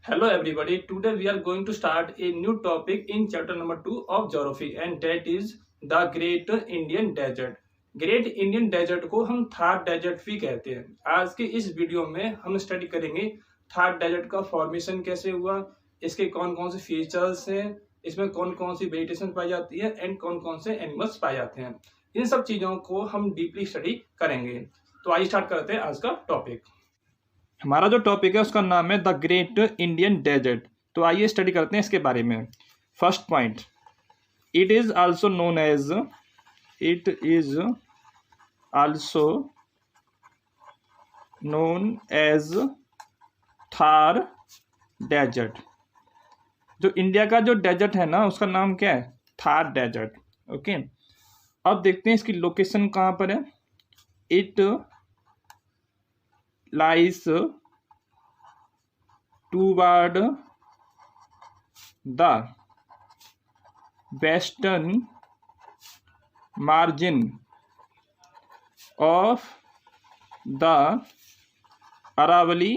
Hello everybody, today we are going to start a new topic in chapter number 2 of geography and that is the Great Indian Desert. Great Indian desert को हम Thar desert भी कहते हैं। आज के इस video में हम स्टडी करेंगे थार डेजर्ट का फॉर्मेशन कैसे हुआ, इसके कौन कौन से फीचर्स हैं, इसमें कौन कौन सी वेजिटेशन पाई जाती है एंड कौन कौन से एनिमल्स पाए जाते हैं। इन सब चीज़ों को हम डीपली स्टडी करेंगे। तो आइए स्टार्ट करते हैं आज का टॉपिक। हमारा जो टॉपिक है उसका नाम है द ग्रेट इंडियन डेजर्ट। तो आइए स्टडी करते हैं इसके बारे में। First point, it is also known as Thar desert. जो इंडिया का जो डेजर्ट है ना उसका नाम क्या है? थार डेजर्ट। ओके, अब देखते हैं इसकी लोकेशन कहाँ पर है। It lies toward the western margin of the Aravalli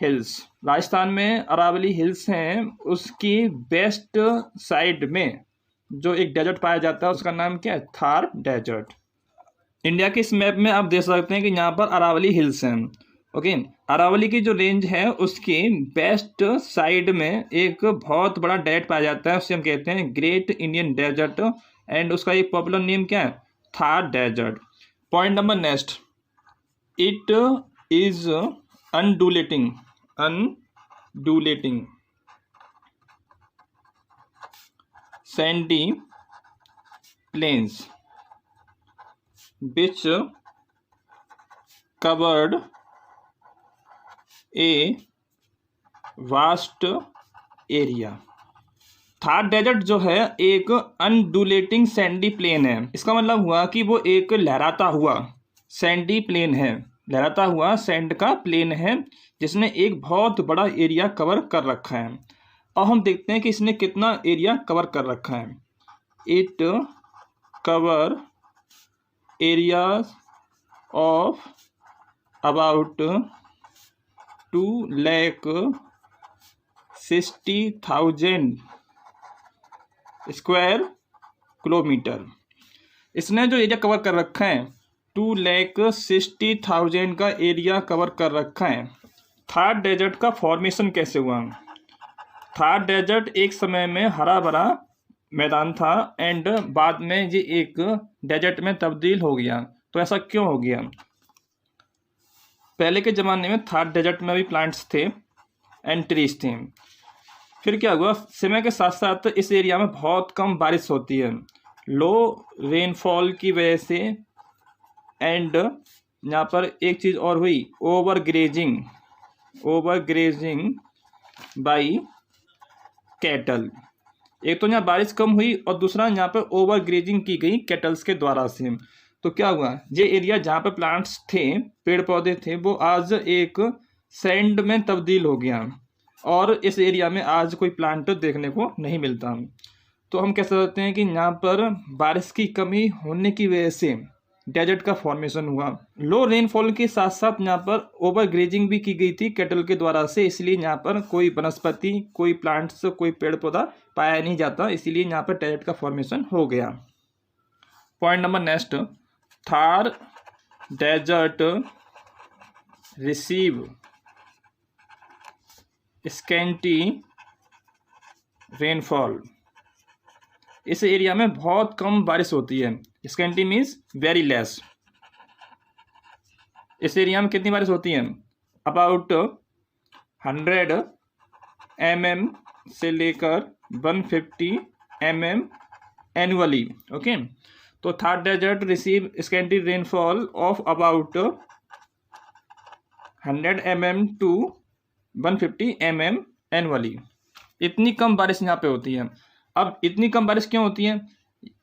hills. Rajasthan में अरावली हिल्स हैं, उसकी वेस्ट साइड में जो एक डेजर्ट पाया जाता है उसका नाम क्या है? थार डेजर्ट। इंडिया के इस मैप में आप देख सकते हैं कि यहाँ पर अरावली हिल्स हैं। ओके, अरावली की जो रेंज है उसकी वेस्ट साइड में एक बहुत बड़ा डेजर्ट पाया जाता है, उसे हम कहते हैं ग्रेट इंडियन डेजर्ट एंड उसका एक पॉपुलर नेम क्या है? Thar desert. Point number next, it is undulating sandy plains which covered a vast area। Thar desert जो है एक अनडुलेटिंग सैंडी प्लेन है। इसका मतलब हुआ कि वो एक लहराता हुआ सैंडी प्लेन है, लहराता हुआ सैंड का प्लेन है जिसने एक बहुत बड़ा एरिया कवर कर रखा है। और हम देखते हैं कि इसने कितना एरिया कवर कर रखा है। It cover areas of about 2,60,000 square kilometre. इसने जो एरिया कवर कर रखा है 2,60,000 का एरिया कवर कर रखा है। थार डेजर्ट का फॉर्मेशन कैसे हुआ? थार डेजर्ट एक समय में हरा भरा मैदान था एंड बाद में ये एक डेजर्ट में तब्दील हो गया। तो ऐसा क्यों हो गया? पहले के ज़माने में थार डेजर्ट में भी प्लांट्स थे एंड ट्रीज थे। फिर क्या हुआ, समय के साथ साथ इस एरिया में बहुत कम बारिश होती है, लो रेनफॉल की वजह से। एंड यहाँ पर एक चीज़ और हुई, ओवर ग्रेजिंग बाई कैटल। एक तो यहाँ बारिश कम हुई और दूसरा यहाँ पर ओवर ग्रेजिंग की गई कैटल्स के द्वारा से। तो क्या हुआ, ये एरिया जहाँ पर प्लांट्स थे, पेड़ पौधे थे, वो आज एक सैंड में तब्दील हो गया और इस एरिया में आज कोई प्लांट देखने को नहीं मिलता। तो हम कह सकते हैं कि यहाँ पर बारिश की कमी होने की वजह से डेजर्ट का फॉर्मेशन हुआ। लो रेनफॉल के साथ साथ यहाँ पर ओवर ग्रेजिंग भी की गई थी कैटल के द्वारा से, इसलिए यहाँ पर कोई वनस्पति, कोई प्लांट्स, कोई पेड़ पौधा पाया नहीं जाता, इसीलिए यहाँ पर डेजर्ट का फॉर्मेशन हो गया। Point number next, Thar desert receive scanty rainfall. इस एरिया में बहुत कम बारिश होती है। Scanty means very less. इस एरिया में कितनी बारिश होती है? अबाउट 100 mm से लेकर 150 mm एनुअली। ओके, तो Thar desert receive scanty rainfall of about 100 mm to 150 mm annually. इतनी कम बारिश यहाँ पे होती है। अब इतनी कम बारिश क्यों होती है?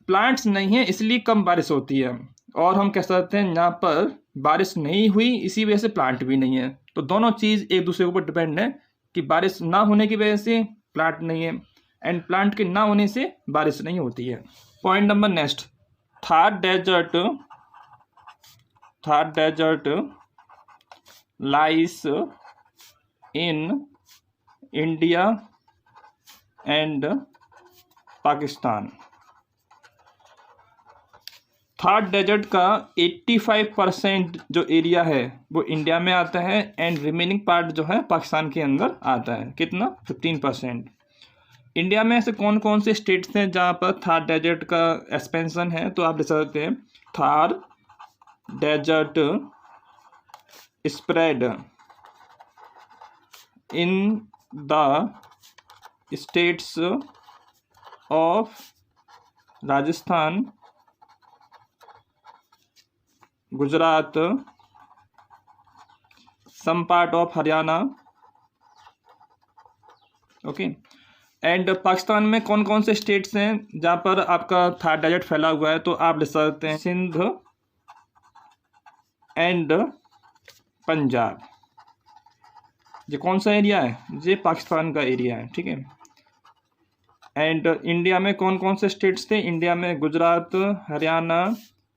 प्लांट्स नहीं है इसलिए कम बारिश होती है, और हम कह सकते हैं यहाँ पर बारिश नहीं हुई इसी वजह से प्लांट भी नहीं है। तो दोनों चीज़ एक दूसरे के ऊपर डिपेंड है कि बारिश ना होने की वजह से प्लांट नहीं है एंड प्लांट के ना होने से बारिश नहीं होती है। Point number next, Thar desert lies in India and Pakistan. Thar desert का 85% जो एरिया है वो इंडिया में आता है एंड रिमेनिंग पार्ट जो है पाकिस्तान के अंदर आता है। कितना? 15%। इंडिया में ऐसे कौन कौन से स्टेट्स हैं जहाँ पर थार डेजर्ट का एक्सपेंशन है? तो आप देख सकते हैं Thar desert spread in the states of Rajasthan, Gujarat, some part of Haryana. Okay. And Pakistan में कौन कौन से स्टेट्स हैं जहाँ पर आपका थार डेजर्ट फैला हुआ है? तो आप लिख सकते हैं सिंध एंड पंजाब। ये कौन सा एरिया है? ये पाकिस्तान का एरिया है। ठीक है। एंड इंडिया में कौन कौन से स्टेट्स थे? इंडिया में गुजरात, हरियाणा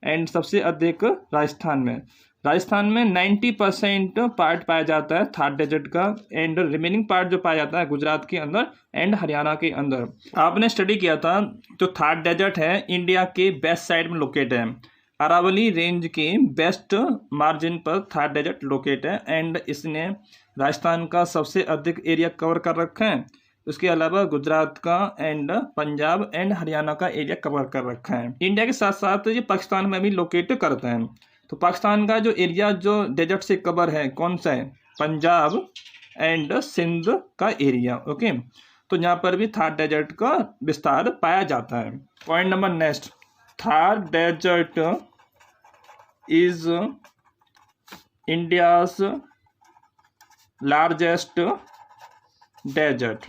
एंड सबसे अधिक राजस्थान में। राजस्थान में 90% पार्ट पाया जाता है थार डेजर्ट का एंड रिमेनिंग पार्ट जो पाया जाता है गुजरात के अंदर एंड हरियाणा के अंदर। आपने स्टडी किया था जो थार डेजर्ट है इंडिया के वेस्ट साइड में लोकेट है। अरावली रेंज के वेस्ट मार्जिन पर थार डेजर्ट लोकेट है एंड इसने राजस्थान का सबसे अधिक एरिया कवर कर रखा है। उसके अलावा गुजरात का एंड पंजाब एंड हरियाणा का एरिया कवर कर रखा है। इंडिया के साथ साथ ये पाकिस्तान में भी लोकेट करता है। तो पाकिस्तान का जो एरिया जो डेजर्ट से कवर है कौन सा है? पंजाब एंड सिंध का एरिया। ओके। तो यहाँ पर भी थार डेजर्ट का विस्तार पाया जाता है। Point number next, Thar desert is India's largest desert.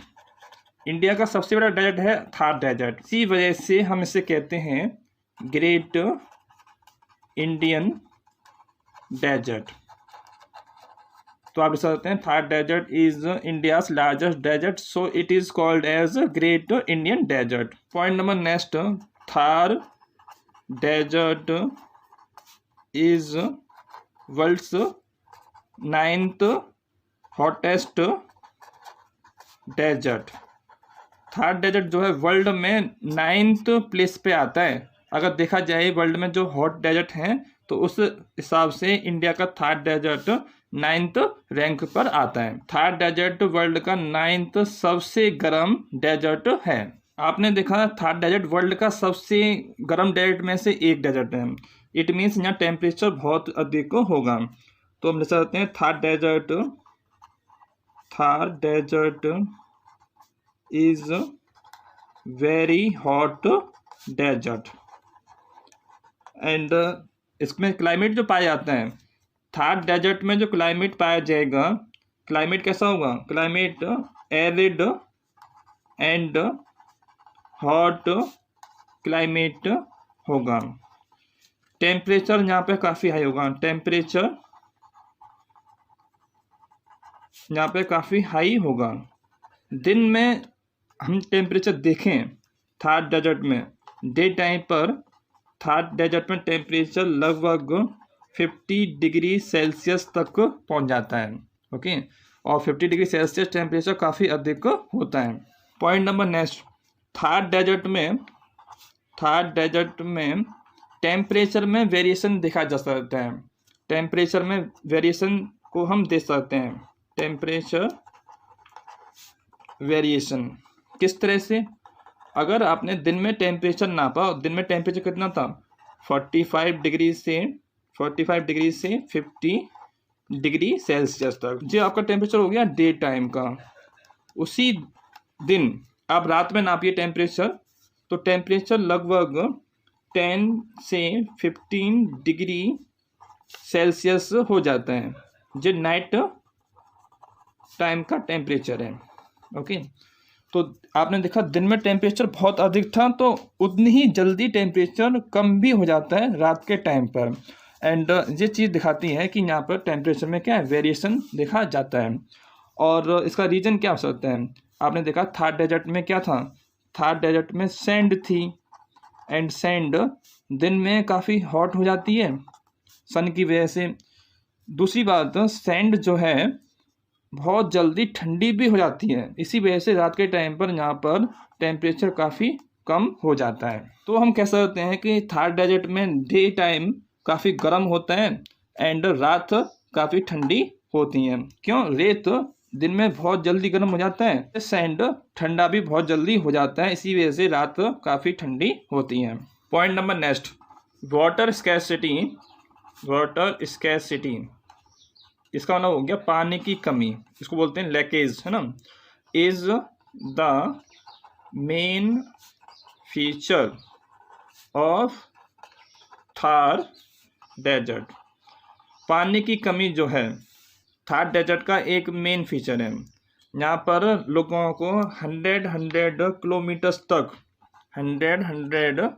India का सबसे बड़ा डेजर्ट है थार डेजर्ट। इसी वजह से हम इसे कहते हैं ग्रेट इंडियन डेजर्ट। तो आप समझते हैं Thar desert is India's largest desert, so it is called as great Indian desert. Point number next, Thar desert is world's 9th hottest desert. Thar desert जो है वर्ल्ड में 9th प्लेस पे आता है। अगर देखा जाए वर्ल्ड में जो हॉट डेजर्ट हैं तो उस हिसाब से इंडिया का थार डेजर्ट 9th रैंक पर आता है। थार डेजर्ट वर्ल्ड का 9th सबसे गर्म डेजर्ट है। आपने देखा थार डेजर्ट वर्ल्ड का सबसे गर्म डेजर्ट में से एक डेजर्ट है। इट मीन्स यहाँ टेम्परेचर बहुत अधिक होगा। तो हम लिख सकते हैं Thar desert is very hot desert and इसमें क्लाइमेट जो पाया जाता है थार डेजर्ट में जो क्लाइमेट पाया जाएगा, क्लाइमेट कैसा होगा? Climate arid and hot climate होगा। टेम्परेचर यहाँ पे काफ़ी हाई होगा। टेम्परेचर यहाँ पे काफ़ी हाई होगा। दिन में हम टेम्परेचर देखें थार डेजर्ट में, डे टाइम पर थार डेजर्ट में टेम्परेचर लगभग 50 डिग्री सेल्सियस तक पहुंच जाता है। ओके। और 50 डिग्री सेल्सियस टेम्परेचर काफ़ी अधिक होता है। Point number next, Thar desert में टेम्परेचर में वेरिएशन देखा जा सकता है। टेम्परेचर में वेरिएशन को हम देख सकते हैं। टेम्परेचर वेरिएशन किस तरह से? अगर आपने दिन में टेम्परेचर नापा, दिन में टेम्परेचर कितना था? 45 डिग्री से 50 डिग्री सेल्सियस तक। जो आपका टेम्परेचर हो गया डे टाइम का। उसी दिन आप रात में नापिए टेम्परेचर, तो टेम्परेचर लगभग 10 से 15 डिग्री सेल्सियस हो जाता है। जो नाइट टाइम का टेम्परेचर है। ओके। तो आपने देखा दिन में टेम्परेचर बहुत अधिक था तो उतनी ही जल्दी टेम्परेचर कम भी हो जाता है रात के टाइम पर। एंड ये चीज़ दिखाती है कि यहाँ पर टेम्परेचर में क्या है? वेरिएशन देखा जाता है। और इसका रीज़न क्या हो सकता है? आपने देखा थार डेजर्ट में क्या था? थार डेजर्ट में सैंड थी एंड सैंड दिन में काफ़ी हॉट हो जाती है सन की वजह से। दूसरी बात, सैंड जो है बहुत जल्दी ठंडी भी हो जाती है। इसी वजह से रात के टाइम पर यहाँ पर टेम्परेचर काफ़ी कम हो जाता है। तो हम कह सकते हैं कि थार डेजर्ट में डे टाइम काफ़ी गर्म होता है एंड रात काफ़ी ठंडी होती है। क्यों? रेत दिन में बहुत जल्दी गर्म हो जाता है, सैंड ठंडा भी बहुत जल्दी हो जाता है, इसी वजह से रात काफ़ी ठंडी होती है। Point number next, water scarcity. Water scarcity इसका मतलब हो गया पानी की कमी, इसको बोलते हैं लैकेज, है ना। Is the main feature of Thar desert. पानी की कमी जो है थार डेजर्ट का एक मेन फीचर है। यहाँ पर लोगों को 100 किलोमीटर तक 100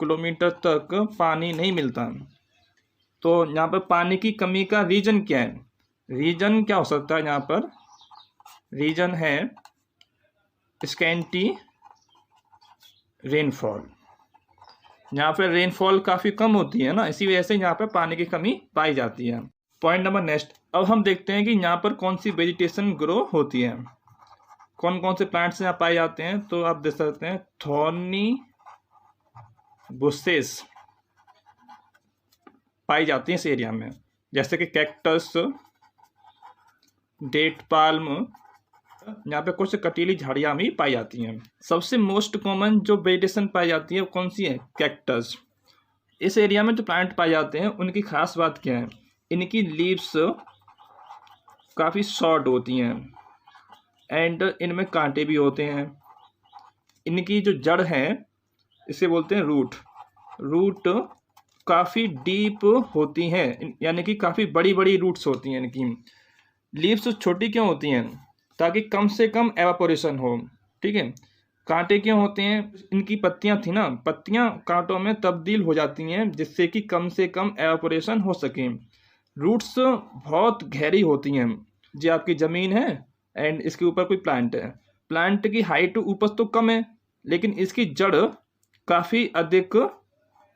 किलोमीटर तक पानी नहीं मिलता। तो यहाँ पर पानी की कमी का रीज़न क्या है? रीज़न क्या हो सकता है? यहाँ पर रीज़न है स्कैंटी रेनफॉल। यहाँ पर रेनफॉल काफ़ी कम होती है ना, इसी वजह से यहाँ पर पानी की कमी पाई जाती है। पॉइंट नंबर नेक्स्ट, अब हम देखते हैं कि यहाँ पर कौन सी वेजिटेशन ग्रो होती है, कौन कौन से प्लांट्स यहाँ पाए जाते हैं। तो आप देख सकते हैं थॉर्नी बुशेस पाई जाती हैं इस एरिया में, जैसे कि कैक्टस, डेट पाल्म, यहाँ पे कुछ कटीली झाड़ियाँ भी पाई जाती हैं। सबसे मोस्ट कॉमन जो वेजिटेशन पाई जाती है वो कौन सी है? कैक्टस। इस एरिया में जो प्लांट पाए जाते हैं उनकी खास बात क्या है? इनकी लीव्स काफ़ी शॉर्ट होती हैं एंड इनमें कांटे भी होते हैं। इनकी जो जड़ है इसे बोलते हैं रूट। रूट काफ़ी डीप होती हैं, यानी कि काफ़ी बड़ी बड़ी रूट्स होती हैं इनकी। लीव्स छोटी क्यों होती हैं? ताकि कम से कम एवापोरेशन हो, ठीक है। कांटे क्यों होते हैं? इनकी पत्तियां थी ना, पत्तियां कांटों में तब्दील हो जाती हैं जिससे कि कम से कम एवापोरेशन हो सके। रूट्स बहुत गहरी होती हैं। जो आपकी ज़मीन है एंड इसके ऊपर कोई प्लांट है, प्लांट की हाइट ऊपर तो कम है लेकिन इसकी जड़ काफ़ी अधिक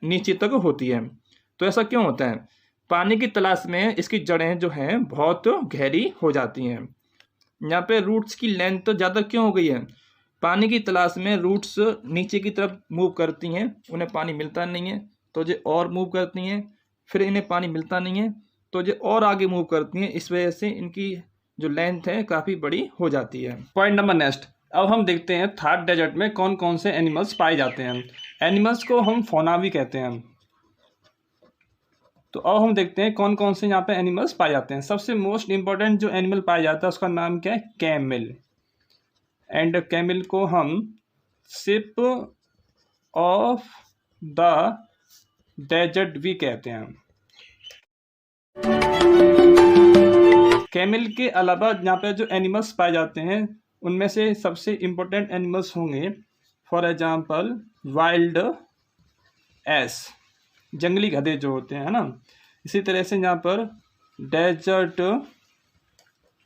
नीचे तक होती है। तो ऐसा क्यों होता है? पानी की तलाश में इसकी जड़ें जो हैं बहुत गहरी हो जाती हैं। यहाँ पे रूट्स की लेंथ ज़्यादा क्यों हो गई है? पानी की तलाश में रूट्स नीचे की तरफ मूव करती हैं, उन्हें पानी मिलता नहीं है तो ये और मूव करती हैं, फिर इन्हें पानी मिलता नहीं है तो ये और आगे मूव करती हैं। इस वजह से इनकी जो लेंथ है काफ़ी बड़ी हो जाती है। पॉइंट नंबर नेक्स्ट, अब हम देखते हैं थार डेजर्ट में कौन कौन से एनिमल्स पाए जाते हैं। एनिमल्स को हम फौना भी कहते हैं। तो अब हम देखते हैं कौन कौन से यहाँ पे एनिमल्स पाए जाते हैं। सबसे मोस्ट इम्पोर्टेंट जो एनिमल पाया जाता है उसका नाम क्या है? कैमल। एंड कैमल को हम शिप ऑफ द डेजर्ट भी कहते हैं। कैमल के अलावा यहाँ पे जो एनिमल्स पाए जाते हैं उनमें से सबसे इम्पोर्टेंट एनिमल्स होंगे फॉर एग्जांपल वाइल्ड एस, जंगली गधे जो होते हैं, है ना। इसी तरह से यहाँ पर desert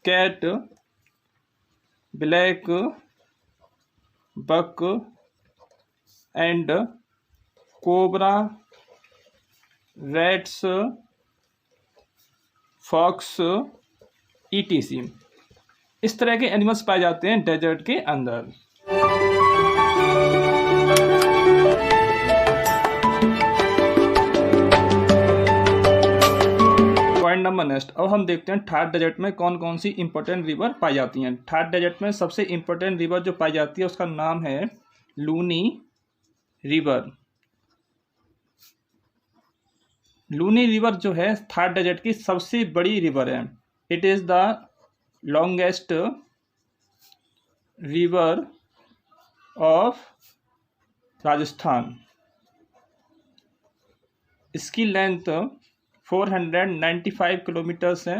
cat, black buck and cobra, rats, fox, etc. इस तरह के एनिमल्स पाए जाते हैं डेजर्ट के अंदर। पॉइंट नंबर नेक्स्ट, अब हम देखते हैं थार डेजर्ट में कौन कौन सी इंपॉर्टेंट रिवर पाई जाती हैं। थार डेजर्ट में सबसे इंपॉर्टेंट रिवर जो पाई जाती है उसका नाम है लूनी रिवर। लूनी रिवर जो है थार डेजर्ट की सबसे बड़ी रिवर है। It is the longest river of Rajasthan. इसकी लेंथ 495 किलोमीटर्स है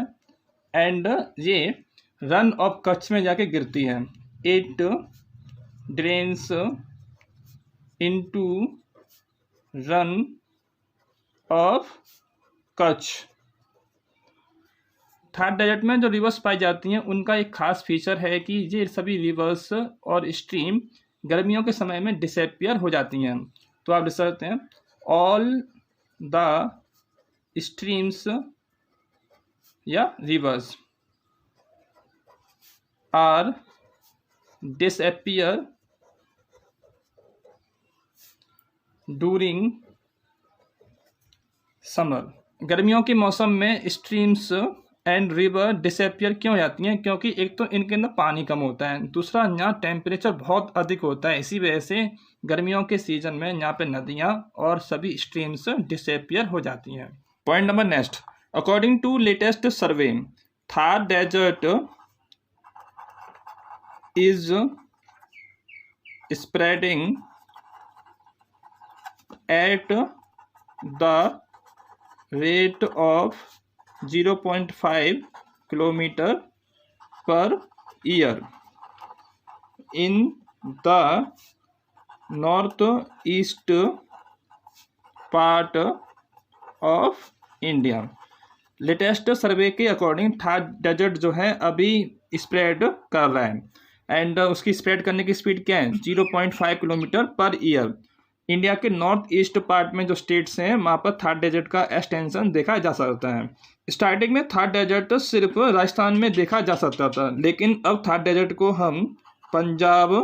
एंड ये रन ऑफ कच्छ में जाके गिरती है। It drains into Rann of Kutch. Thar desert में जो रिवर्स पाई जाती हैं उनका एक खास फीचर है कि ये सभी रिवर्स और स्ट्रीम गर्मियों के समय में डिसअपियर हो जाती हैं। तो आप देख सकते हैं ऑल द स्ट्रीम्स या rivers are disappear during summer. गर्मियों के मौसम में स्ट्रीम्स एंड रिवर डिसअपियर क्यों हो जाती हैं? क्योंकि एक तो इनके अंदर पानी कम होता है, दूसरा यहाँ टेम्परेचर बहुत अधिक होता है। इसी वजह से गर्मियों के सीजन में यहाँ पे नदियाँ और सभी स्ट्रीम्स डिसअपियर हो जाती हैं। Point number next, according to latest survey Thar desert is spreading at the rate of 0.5 kilometer per year in the northeast part of India। Latest सर्वे के अकॉर्डिंग थार डेजर्ट जो है अभी स्प्रेड कर रहा है, एंड उसकी स्प्रेड करने की स्पीड क्या है? 0.5 किलोमीटर पर ईयर। इंडिया के नॉर्थ ईस्ट पार्ट में जो स्टेट्स हैं वहाँ पर थार डेजर्ट का एक्सटेंशन देखा जा सकता है। स्टार्टिंग में थार डेजर्ट सिर्फ राजस्थान में देखा जा सकता था, लेकिन अब थार डेजर्ट को हम पंजाब,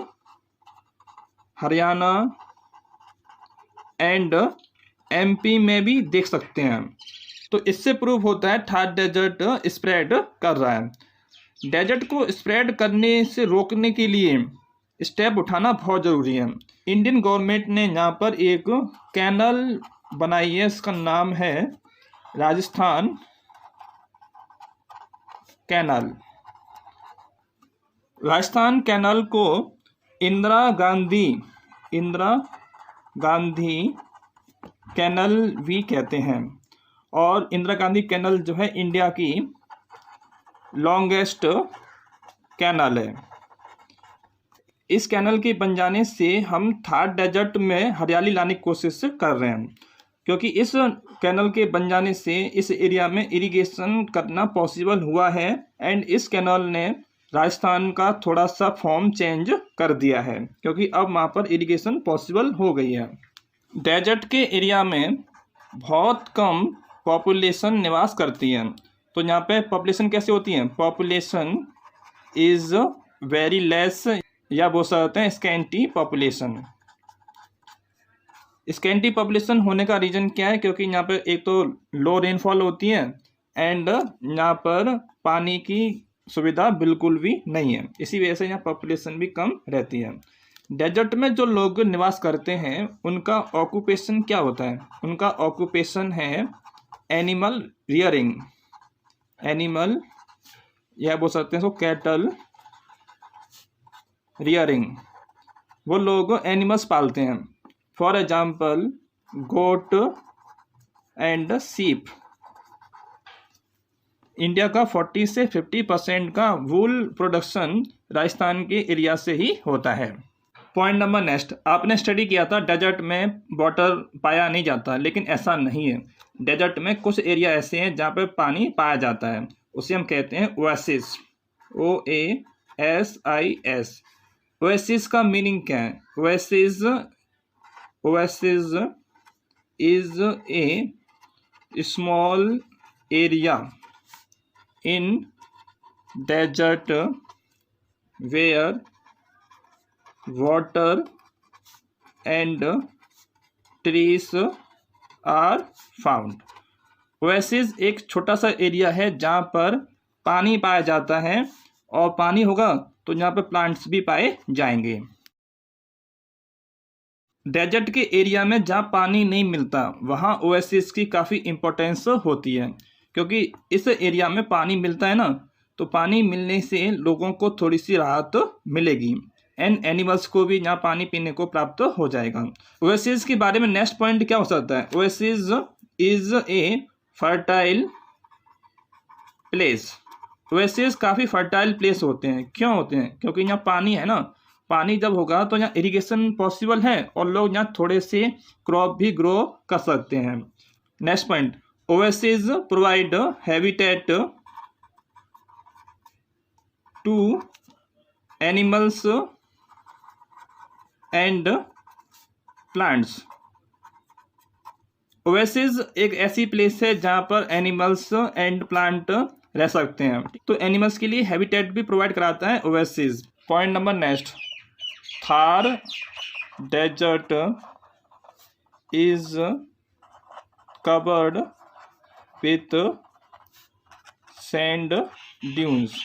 हरियाणा एंड एमपी में भी देख सकते हैं। तो इससे प्रूव होता है थार डेजर्ट स्प्रेड कर रहा है। डेजर्ट को स्प्रेड करने से रोकने के लिए स्टेप उठाना बहुत ज़रूरी है। इंडियन गवर्नमेंट ने यहाँ पर एक कैनल बनाई है, इसका नाम है राजस्थान कैनल। राजस्थान कैनल को इंदिरा गांधी कैनल भी कहते हैं, और इंदिरा गांधी कैनल जो है इंडिया की लॉन्गेस्ट कैनल है। इस कैनल के बन जाने से हम थार डेजर्ट में हरियाली लाने की कोशिश कर रहे हैं, क्योंकि इस कैनल के बन जाने से इस एरिया में इरिगेशन करना पॉसिबल हुआ है, एंड इस कैनल ने राजस्थान का थोड़ा सा फॉर्म चेंज कर दिया है, क्योंकि अब वहाँ पर इरिगेशन पॉसिबल हो गई है। डेजर्ट के एरिया में बहुत कम पॉपुलेशन निवास करती है, तो यहाँ पे पॉपुलेशन कैसे होती है? पॉपुलेशन इज़ वेरी लेस, या बोल सकते हैं स्कैंटी पॉपुलेशन। स्कैंटी पॉपुलेशन होने का रीज़न क्या है? क्योंकि यहाँ पर एक तो लो रेनफॉल होती है, एंड यहाँ पर पानी की सुविधा बिल्कुल भी नहीं है, इसी वजह से यहाँ पॉपुलेशन भी कम रहती है। डेजर्ट में जो लोग निवास करते हैं उनका ऑक्यूपेशन क्या होता है? उनका ऑक्यूपेशन है एनिमल रियरिंग, एनिमल या बोल सकते हैं कैटल रियरिंग। वो लोग एनिमल्स पालते हैं, फॉर एग्जाम्पल गोट एंड सीप। इंडिया का 40 से 50% का वूल प्रोडक्शन राजस्थान के एरिया से ही होता है। पॉइंट नंबर नेक्स्ट, आपने स्टडी किया था डेजर्ट में वाटर पाया नहीं जाता, लेकिन ऐसा नहीं है। डेजर्ट में कुछ एरिया ऐसे हैं जहाँ पे पानी पाया जाता है, उसे हम कहते हैं ओएसिस, OASIS। ओएसिस का मीनिंग क्या है? Oasis is a small area in desert where water and trees are found. Oasis एक छोटा सा एरिया है जहाँ पर पानी पाया जाता है, और पानी होगा तो यहाँ पर प्लांट्स भी पाए जाएंगे। डेजर्ट के एरिया में जहाँ पानी नहीं मिलता वहाँ ओएसिस की काफ़ी इम्पोर्टेंस होती है, क्योंकि इस एरिया में पानी मिलता है ना, तो पानी मिलने से लोगों को थोड़ी सी राहत मिलेगी, एंड एनिमल्स को भी यहाँ पानी पीने को प्राप्त हो जाएगा। ओएसिस के बारे में नेक्स्ट पॉइंट क्या हो सकता है? Oasis is A fertile place. Oasis काफ़ी फर्टाइल प्लेस होते हैं। क्यों होते हैं? क्योंकि यहाँ पानी है ना, पानी जब होगा तो यहाँ इरिगेशन पॉसिबल है, और लोग यहाँ थोड़े से क्रॉप भी ग्रो कर सकते हैं। Next point, oasis provide habitat to animals and plants. Oasis एक ऐसी प्लेस है जहाँ पर एनिमल्स एंड प्लांट रह सकते हैं। तो एनिमल्स के लिए हैबिटेट भी प्रोवाइड कराता है oasis. Point number next, Thar desert is covered with sand dunes.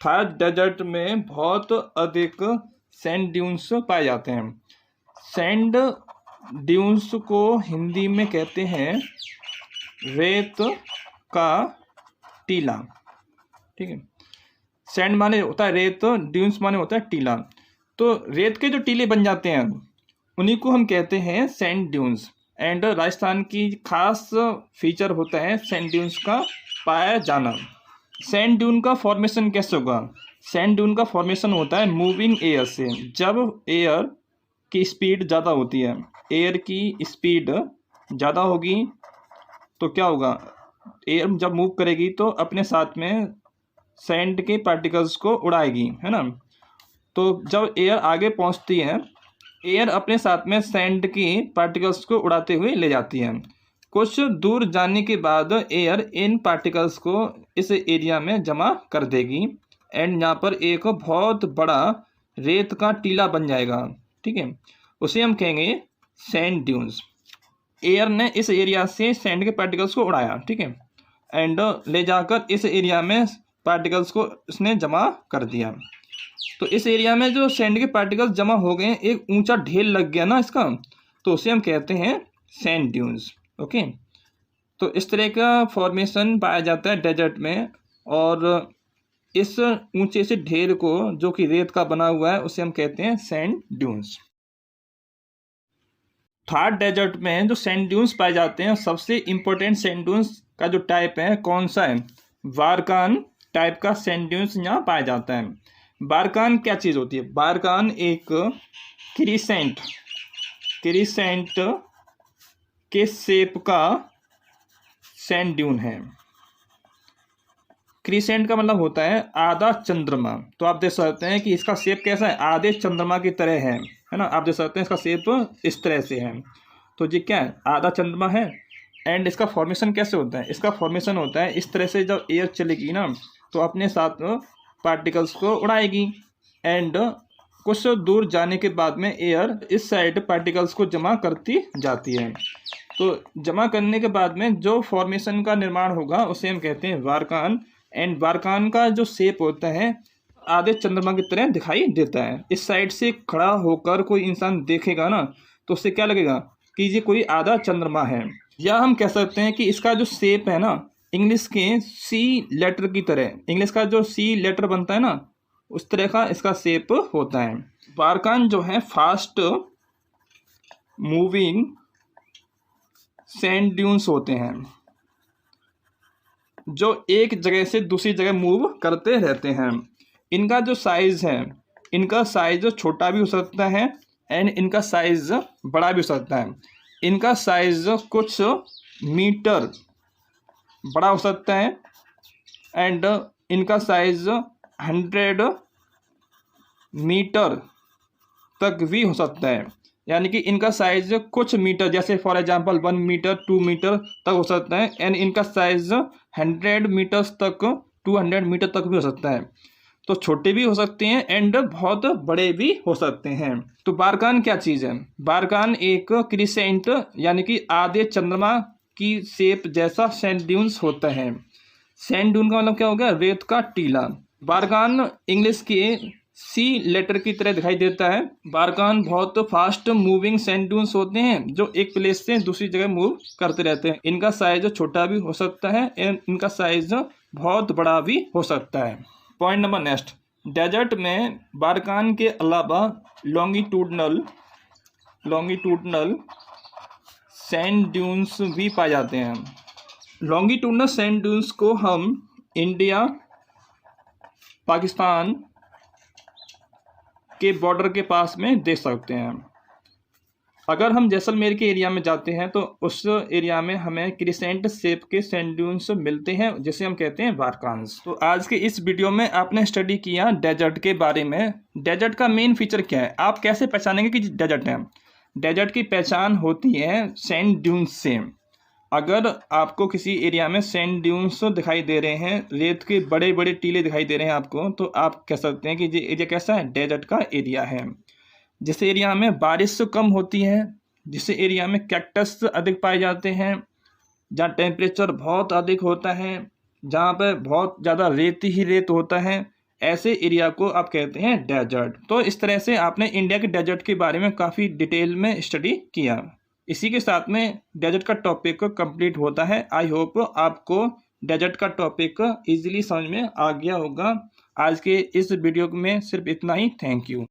Thar desert में बहुत अधिक सैंड ड्यून्स पाए जाते हैं। सैंड ड्यून्स को हिंदी में कहते हैं रेत का टीला। ठीक है, सैंड माने होता है रेत, ड्यून्स माने होता है टीला। तो रेत के जो टीले बन जाते हैं उन्हीं को हम कहते हैं सैंड ड्यून्स। एंड राजस्थान की खास फीचर होता है सैंड ड्यून्स का पाया जाना। सैंड ड्यून का फॉर्मेशन कैसे होगा? सैंड ड्यून का फॉर्मेशन होता है मूविंग एयर से। जब एयर की स्पीड ज़्यादा होती है, एयर की स्पीड ज़्यादा होगी तो क्या होगा, एयर जब मूव करेगी तो अपने साथ में सैंड के पार्टिकल्स को उड़ाएगी, है ना। तो जब एयर आगे पहुंचती है, एयर अपने साथ में सैंड की पार्टिकल्स को उड़ाते हुए ले जाती है। कुछ दूर जाने के बाद एयर इन पार्टिकल्स को इस एरिया में जमा कर देगी एंड यहाँ पर एक बहुत बड़ा रेत का टीला बन जाएगा। ठीक है, उसे हम कहेंगे सैंड ड्यून्स। एयर ने इस एरिया से सैंड के पार्टिकल्स को उड़ाया, ठीक है, एंड ले जाकर इस एरिया में पार्टिकल्स को इसने जमा कर दिया। तो इस एरिया में जो सैंड के पार्टिकल्स जमा हो गए, एक ऊंचा ढेर लग गया ना इसका, तो उसे हम कहते हैं सैंड ड्यून्स। ओके, तो इस तरह का फॉर्मेशन पाया जाता है डेजर्ट में, और इस ऊंचे से ढेर को जो कि रेत का बना हुआ है उसे हम कहते हैं सैंड ड्यून्स। थार डेजर्ट में जो सैंड ड्यून्स पाए जाते हैं, सबसे इम्पोर्टेंट सैंड ड्यून्स का जो टाइप है कौन सा है? बारकान टाइप का सैंड ड्यून्स यहाँ पाया जाता है। बारकान क्या चीज़ होती है? बारकान एक क्रीसेंट के शेप का सैंड ड्यून है। क्रीसेंट का मतलब होता है आधा चंद्रमा। तो आप देख सकते हैं कि इसका शेप कैसा है, आधे चंद्रमा की तरह है ना। आप देख सकते हैं इसका शेप इस तरह से है। तो ये क्या है? आधा चंद्रमा है। एंड इसका फॉर्मेशन कैसे होता है? इसका फॉर्मेशन होता है इस तरह से, जब एयर चलेगी ना तो अपने साथ पार्टिकल्स को उड़ाएगी एंड कुछ दूर जाने के बाद में एयर इस साइड पार्टिकल्स को जमा करती जाती है। तो जमा करने के बाद में जो फॉर्मेशन का निर्माण होगा उसे हम कहते हैं बारकान। एंड बारकान का जो शेप होता है आधे चंद्रमा की तरह दिखाई देता है। इस साइड से खड़ा होकर कोई इंसान देखेगा ना तो उससे क्या लगेगा कि ये कोई आधा चंद्रमा है। या हम कह सकते हैं कि इसका जो शेप है ना, इंग्लिश के सी लेटर की तरह, इंग्लिश का जो सी लेटर बनता है ना उस तरह का इसका शेप होता है। बारकान जो है फास्ट मूविंग सैंड ड्यून्स होते हैं जो एक जगह से दूसरी जगह मूव करते रहते हैं। इनका जो साइज़ है, इनका साइज़ छोटा भी हो सकता है एंड इनका साइज़ बड़ा भी हो सकता है। इनका साइज़ कुछ मीटर बड़ा हो सकता है एंड इनका साइज़ 100 मीटर तक भी हो सकता है। यानी कि इनका साइज़ कुछ मीटर, जैसे फॉर एग्जांपल 1 मीटर 2 मीटर तक हो सकता है एंड इनका साइज़ 100 मीटर्स तक 200 मीटर तक भी हो सकता है। तो छोटे भी हो सकते हैं एंड बहुत बड़े भी हो सकते हैं। तो बारकान क्या चीज़ है? बारकान एक क्रिसेंट यानी कि आधे चंद्रमा की शेप जैसा सैंड ड्यून्स होता है। सैंड ड्यून का मतलब क्या हो गया? रेत का टीला। बारकान इंग्लिश के सी लेटर की तरह दिखाई देता है। बारकान बहुत फास्ट मूविंग सैंड ड्यून्स होते हैं जो एक प्लेस से दूसरी जगह मूव करते रहते हैं। इनका साइज छोटा भी हो सकता है एंड इनका साइज बहुत बड़ा भी हो सकता है। पॉइंट नंबर नेक्स्ट, डेजर्ट में बारकान के अलावा लॉन्गिट्यूडनल सैंड ड्यून्स भी पाए जाते हैं। लॉन्गिट्यूडनल सैंड ड्यून्स को हम इंडिया पाकिस्तान के बॉर्डर के पास में देख सकते हैं। अगर हम जैसलमेर के एरिया में जाते हैं तो उस एरिया में हमें क्रिसेंट शेप के सैंड ड्यून्स मिलते हैं जिसे हम कहते हैं बारकान्स। तो आज के इस वीडियो में आपने स्टडी किया डेजर्ट के बारे में। डेजर्ट का मेन फीचर क्या है, आप कैसे पहचानेंगे कि डेजर्ट है? डेजर्ट की पहचान होती है सैंड ड्यून्स से। अगर आपको किसी एरिया में सैंड ड्यून्स दिखाई दे रहे हैं, रेत के बड़े बड़े टीले दिखाई दे रहे हैं आपको, तो आप कह सकते हैं कि ये एरिया कैसा है, डेजर्ट का एरिया है। जिस एरिया में बारिश कम होती है, जिस एरिया में कैक्टस अधिक पाए जाते हैं, जहाँ टेम्परेचर बहुत अधिक होता है, जहाँ पर बहुत ज़्यादा रेत ही रेत होता है, ऐसे एरिया को आप कहते हैं डेजर्ट। तो इस तरह से आपने इंडिया के डेजर्ट के बारे में काफ़ी डिटेल में स्टडी किया। इसी के साथ में डेजर्ट का टॉपिक कंप्लीट होता है। आई होप आपको डेजर्ट का टॉपिक इजीली समझ में आ गया होगा। आज के इस वीडियो में सिर्फ इतना ही। Thank you.